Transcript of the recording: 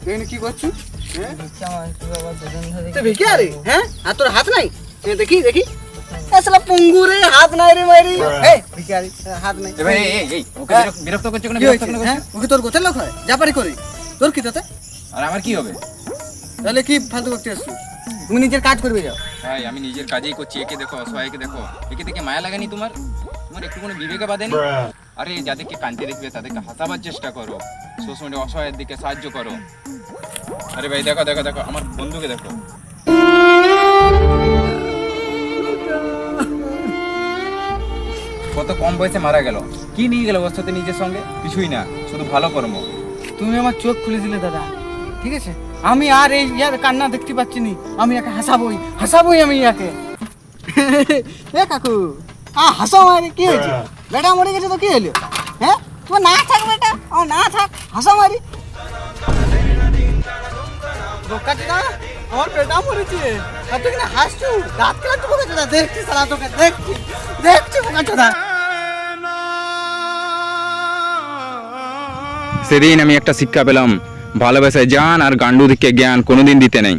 তুই কি করছিস? হ্যাঁ ভিক্ষা মারছি বাবা, দুদিন ধরে তুই ভিখারি? হ্যাঁ আর তোর হাত নাই? দেখি দেখি আসলে পঙ্গুরে হাত নাই রে মাইরি। এই ভিখারি হাত নাই। এ ভাই এই ওকে বিরক্ত করছো কেন? কি বিরক্ত হয়েছে? কেন হ্যাঁ করছো? ওকে তোর গোছের লোক হয়, যা পারি করি। তোর কি তাতে? আর আমার কি হবে? তাহলে কি ফালতু করতে আসছিস? তুমি নিজের কাজ করবে যাও। ভাই আমি নিজের কাজেই করছি, একে দেখো অসহায়কে দেখো, একে দেখে মায়া লাগেনি তোমার? তোমার একটু কোনো বিবেকে বাঁধেনি? আরে যাদেরকে কাঁদতে দেখবে তাদেরকে হাসাবার চেষ্টা করো, সবসময় অসহায়ের দিকে সাহায্য করো। আরে ভাই দেখো দেখো দেখো আমার বন্ধুকে দেখো, কত কম বয়সে মারা গেল। কি নিয়ে গেল ওর সাথে নিজের সঙ্গে? কিছুই না, শুধু ভালো কর্ম। তুমি আমার চোখ খুলে দিলে দাদা, ঠিক আছে? আমি আর এই ইয়ার কান্না দেখতে পাচ্ছি নি, আমি একে হাসাবই আমি ইয়াকে। এ কাকু হাসো মারি, কি হয়েছে? বেটা মরে গেছে তো কি হলো? হ্যাঁ তোমার না থাক বেটা, আমার না থাক, হাসো মারি। বোকাচোদা, আমার বেটা মরেছে আর তুই কিনা হাসছু? রাত কাটতে বোকাচোদা, দেখছি সারা তোকে, দেখছি বোকাচোদা। সেদিন আমি একটা শিক্ষা পেলাম, ভালোবাসায় জান আর গান্ডু দিকে জ্ঞান কোনোদিন দিতে নেই।